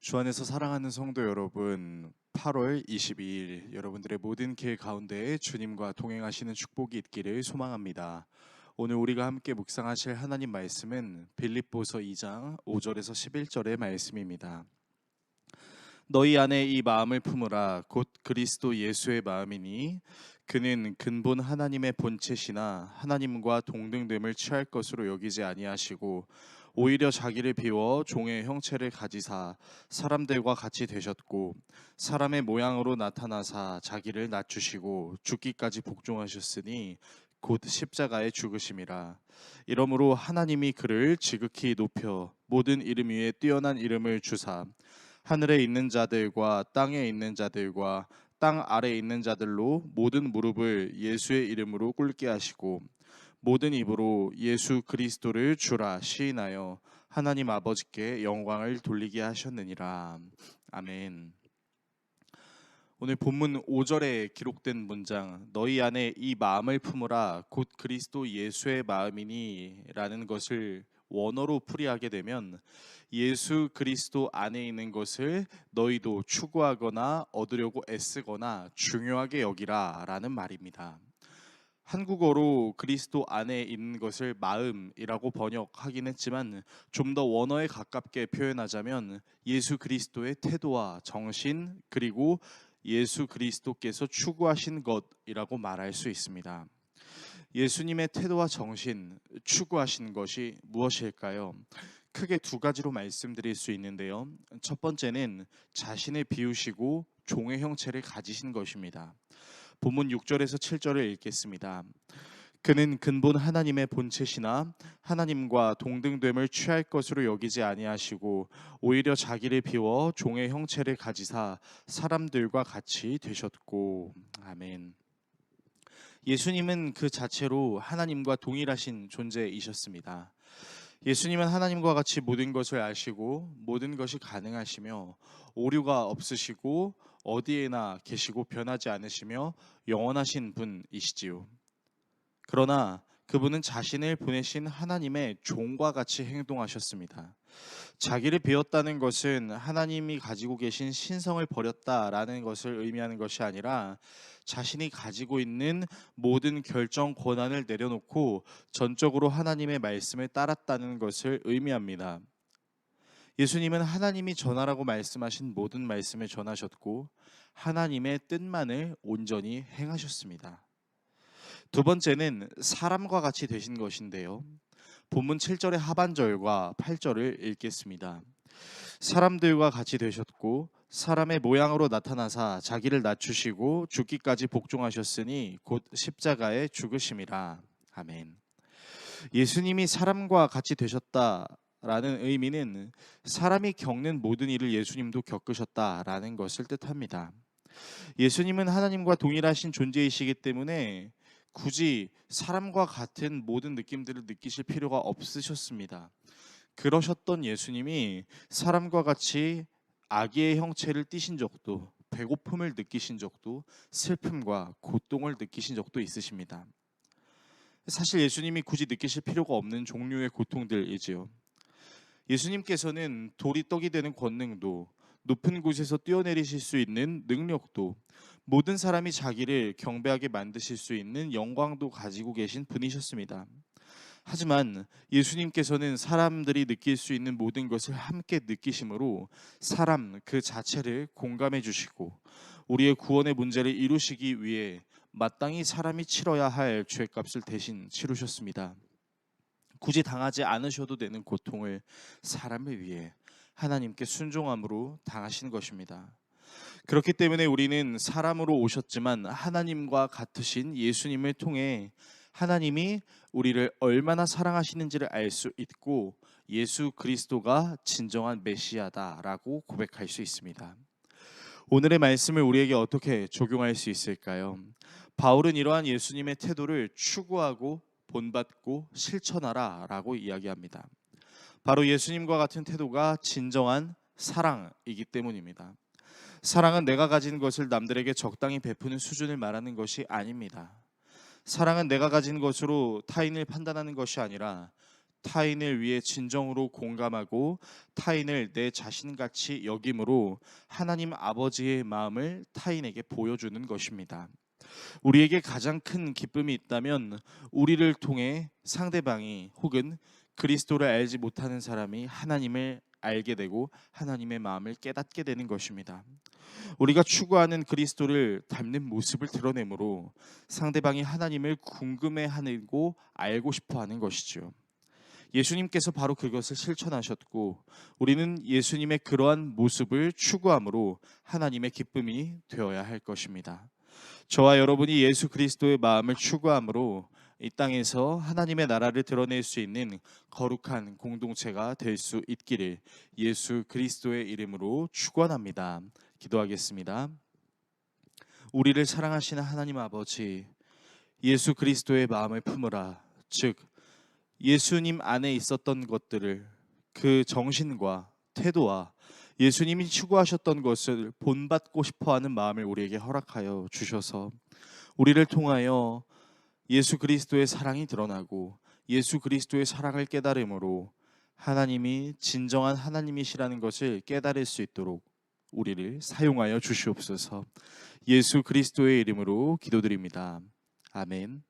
주 안에서 사랑하는 성도 여러분, 8월 22일 여러분들의 모든 길 가운데에 주님과 동행하시는 축복이 있기를 소망합니다. 오늘 우리가 함께 묵상하실 하나님 말씀은 빌립보서 2장 5절에서 11절의 말씀입니다. 너희 안에 이 마음을 품으라 곧 그리스도 예수의 마음이니 그는 근본 하나님의 본체시나 하나님과 동등됨을 취할 것으로 여기지 아니하시고 오히려 자기를 비워 종의 형체를 가지사 사람들과 같이 되셨고 사람의 모양으로 나타나사 자기를 낮추시고 죽기까지 복종하셨으니 곧 십자가에 죽으심이라. 이러므로 하나님이 그를 지극히 높여 모든 이름 위에 뛰어난 이름을 주사 하늘에 있는 자들과 땅에 있는 자들과 땅 아래에 있는 자들로 모든 무릎을 예수의 이름으로 꿇게 하시고 모든 입으로 예수 그리스도를 주라 시인하여 하나님 아버지께 영광을 돌리게 하셨느니라. 아멘. 오늘 본문 5절에 기록된 문장 너희 안에 이 마음을 품으라 곧 그리스도 예수의 마음이니 라는 것을 원어로 풀이하게 되면 예수 그리스도 안에 있는 것을 너희도 추구하거나 얻으려고 애쓰거나 중요하게 여기라 라는 말입니다. 한국어로 그리스도 안에 있는 것을 마음이라고 번역하긴 했지만 좀 더 원어에 가깝게 표현하자면 예수 그리스도의 태도와 정신 그리고 예수 그리스도께서 추구하신 것이라고 말할 수 있습니다. 예수님의 태도와 정신, 추구하신 것이 무엇일까요? 크게 두 가지로 말씀드릴 수 있는데요. 첫 번째는 자신을 비우시고 종의 형체를 가지신 것입니다. 본문 6절에서 7절을 읽겠습니다. 그는 근본 하나님의 본체시나 하나님과 동등됨을 취할 것으로 여기지 아니하시고 오히려 자기를 비워 종의 형체를 가지사 사람들과 같이 되셨고. 아멘. 예수님은 그 자체로 하나님과 동일하신 존재이셨습니다. 예수님은 하나님과 같이 모든 것을 아시고 모든 것이 가능하시며 오류가 없으시고 어디에나 계시고 변하지 않으시며 영원하신 분이시지요. 그러나 그분은 자신을 보내신 하나님의 종과 같이 행동하셨습니다. 자기를 비웠다는 것은 하나님이 가지고 계신 신성을 버렸다라는 것을 의미하는 것이 아니라 자신이 가지고 있는 모든 결정 권한을 내려놓고 전적으로 하나님의 말씀을 따랐다는 것을 의미합니다. 예수님은 하나님이 전하라고 말씀하신 모든 말씀을 전하셨고 하나님의 뜻만을 온전히 행하셨습니다. 두 번째는 사람과 같이 되신 것인데요. 본문 7절의 하반절과 8절을 읽겠습니다. 사람들과 같이 되셨고 사람의 모양으로 나타나사 자기를 낮추시고 죽기까지 복종하셨으니 곧 십자가에 죽으심이라. 아멘. 예수님이 사람과 같이 되셨다라는 의미는 사람이 겪는 모든 일을 예수님도 겪으셨다라는 것을 뜻합니다. 예수님은 하나님과 동일하신 존재이시기 때문에 굳이 사람과 같은 모든 느낌들을 느끼실 필요가 없으셨습니다. 그러셨던 예수님이 사람과 같이 아기의 형체를 띠신 적도 배고픔을 느끼신 적도 슬픔과 고통을 느끼신 적도 있으십니다. 사실 예수님이 굳이 느끼실 필요가 없는 종류의 고통들이지요. 예수님께서는 돌이 떡이 되는 권능도 높은 곳에서 뛰어내리실 수 있는 능력도 모든 사람이 자기를 경배하게 만드실 수 있는 영광도 가지고 계신 분이셨습니다. 하지만 예수님께서는 사람들이 느낄 수 있는 모든 것을 함께 느끼심으로 사람 그 자체를 공감해 주시고 우리의 구원의 문제를 이루시기 위해 마땅히 사람이 치러야 할 죄값을 대신 치르셨습니다. 굳이 당하지 않으셔도 되는 고통을 사람을 위해 하나님께 순종함으로 당하신 것입니다. 그렇기 때문에 우리는 사람으로 오셨지만 하나님과 같으신 예수님을 통해 하나님이 우리를 얼마나 사랑하시는지를 알 수 있고 예수 그리스도가 진정한 메시아다라고 고백할 수 있습니다. 오늘의 말씀을 우리에게 어떻게 적용할 수 있을까요? 바울은 이러한 예수님의 태도를 추구하고 본받고 실천하라 라고 이야기합니다. 바로 예수님과 같은 태도가 진정한 사랑이기 때문입니다. 사랑은 내가 가진 것을 남들에게 적당히 베푸는 수준을 말하는 것이 아닙니다. 사랑은 내가 가진 것으로 타인을 판단하는 것이 아니라 타인을 위해 진정으로 공감하고 타인을 내 자신같이 여김으로 하나님 아버지의 마음을 타인에게 보여주는 것입니다. 우리에게 가장 큰 기쁨이 있다면 우리를 통해 상대방이 혹은 그리스도를 알지 못하는 사람이 하나님을 알게 되고 하나님의 마음을 깨닫게 되는 것입니다. 우리가 추구하는 그리스도를 닮는 모습을 드러내므로 상대방이 하나님을 궁금해하고 알고 싶어하는 것이죠. 예수님께서 바로 그것을 실천하셨고 우리는 예수님의 그러한 모습을 추구함으로 하나님의 기쁨이 되어야 할 것입니다. 저와 여러분이 예수 그리스도의 마음을 추구함으로 이 땅에서 하나님의 나라를 드러낼 수 있는 거룩한 공동체가 될 수 있기를 예수 그리스도의 이름으로 축원합니다. 기도하겠습니다. 우리를 사랑하시는 하나님 아버지, 예수 그리스도의 마음을 품으라. 즉 예수님 안에 있었던 것들을, 그 정신과 태도와 예수님이 추구하셨던 것을 본받고 싶어하는 마음을 우리에게 허락하여 주셔서 우리를 통하여 예수 그리스도의 사랑이 드러나고 예수 그리스도의 사랑을 깨달음으로 하나님이 진정한 하나님이시라는 것을 깨달을 수 있도록 우리를 사용하여 주시옵소서. 예수 그리스도의 이름으로 기도드립니다. 아멘.